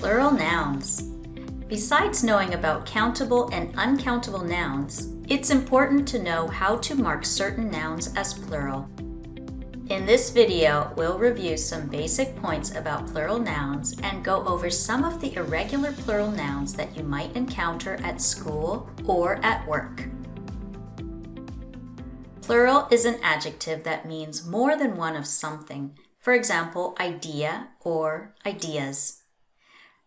plural nouns. Besides knowing about countable and uncountable nouns, it's important to know how to mark certain nouns as plural. In this video, we'll review some basic points about plural nouns and go over some of the irregular plural nouns that you might encounter at school or at work. Plural is an adjective that means more than one of something. For example, idea or ideas.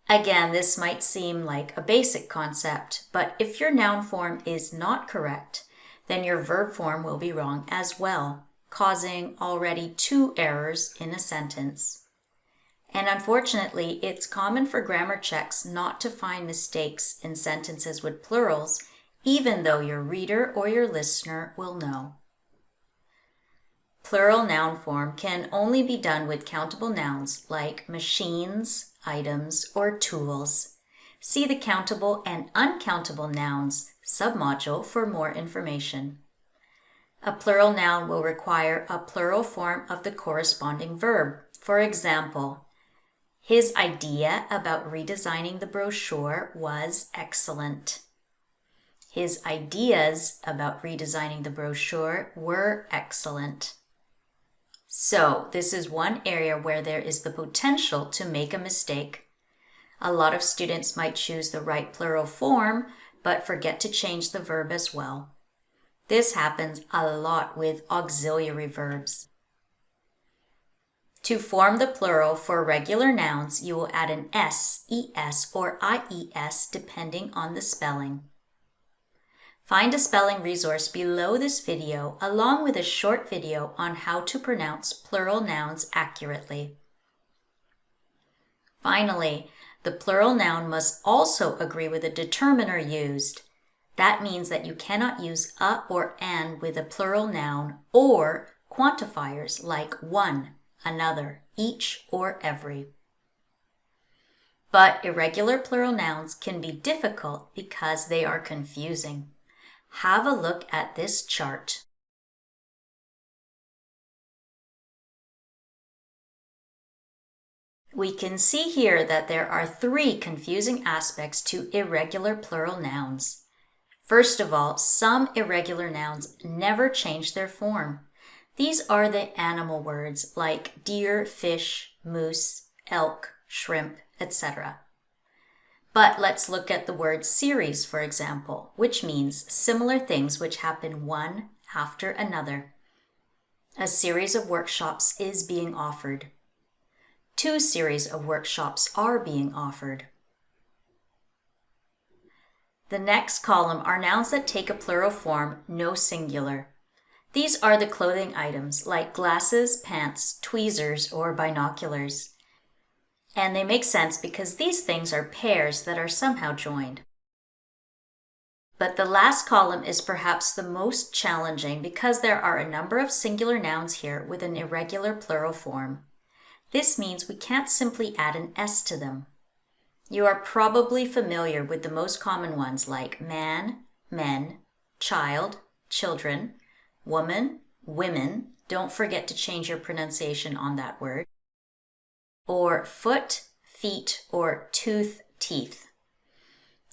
Again, this might seem like a basic concept, but if your noun form is not correct, then your verb form will be wrong as well, causing already two errors in a sentence. And unfortunately, it's common for grammar checks not to find mistakes in sentences with plurals, even though your reader or your listener will know. Plural noun form can only be done with countable nouns like machines, items, or tools. See the countable and uncountable nouns submodule for more information. A plural noun will require a plural form of the corresponding verb. For example, his idea about redesigning the brochure was excellent. His ideas about redesigning the brochure were excellent. So, this is one area where there is the potential to make a mistake. A lot of students might choose the right plural form, but forget to change the verb as well. This happens a lot with auxiliary verbs. To form the plural for regular nouns, you will add an S, ES, or IES depending on the spelling. Find a spelling resource below this video along with a short video on how to pronounce plural nouns accurately. Finally, the plural noun must also agree with the determiner used. That means that you cannot use a or an with a plural noun or quantifiers like one, another, each, or every. But irregular plural nouns can be difficult because they are confusing. Have a look at this chart. We can see here that there are three confusing aspects to irregular plural nouns. First of all, some irregular nouns never change their form. These are the animal words like deer, fish, moose, elk, shrimp, etc. But let's look at the word series, for example, which means similar things which happen one after another. A series of workshops is being offered. Two series of workshops are being offered. The next column are nouns that take a plural form, no singular. These are the clothing items like glasses, pants, tweezers, or binoculars. And they make sense because these things are pairs that are somehow joined. But the last column is perhaps the most challenging because there are a number of singular nouns here with an irregular plural form. This means we can't simply add an S to them. You are probably familiar with the most common ones like man, men, child, children, woman, women. Don't forget to change your pronunciation on that word. Or foot, feet, or tooth, teeth.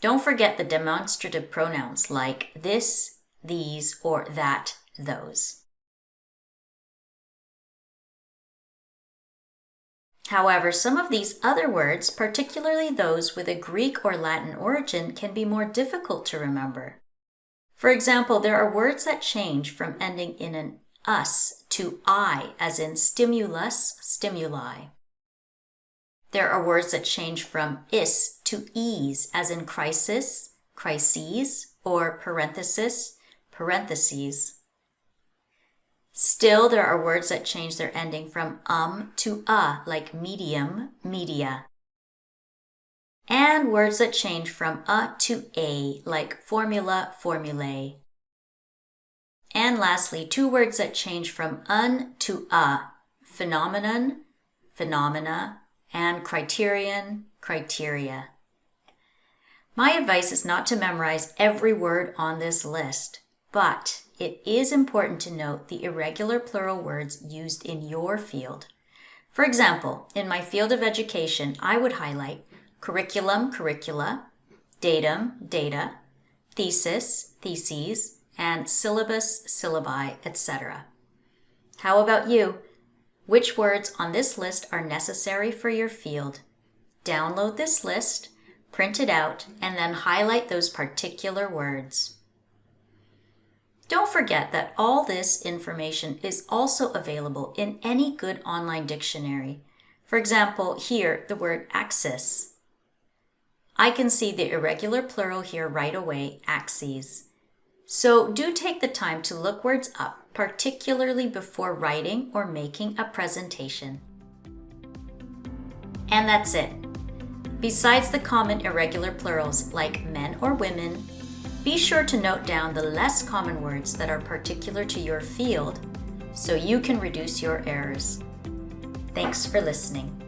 Don't forget the demonstrative pronouns like this, these, or that, those. However, some of these other words, particularly those with a Greek or Latin origin, can be more difficult to remember. For example, there are words that change from ending in an us to I, as in stimulus, stimuli. There are words that change from is to ease, as in crisis, crises, or parenthesis, parentheses. Still, there are words that change their ending from to like medium, media. And words that change from to a, like formula, formulae. And lastly, two words that change from to a, phenomenon, phenomena, and criterion, criteria. My advice is not to memorize every word on this list, but it is important to note the irregular plural words used in your field. For example, in my field of education, I would highlight curriculum, curricula, datum, data, thesis, theses, and syllabus, syllabi, etc. How about you? Which words on this list are necessary for your field? Download this list, print it out, and then highlight those particular words. Don't forget that all this information is also available in any good online dictionary. For example, here, the word axis. I can see the irregular plural here right away, axes. So do take the time to look words up, particularly before writing or making a presentation. And that's it. Besides the common irregular plurals like men or women, be sure to note down the less common words that are particular to your field so you can reduce your errors. Thanks for listening.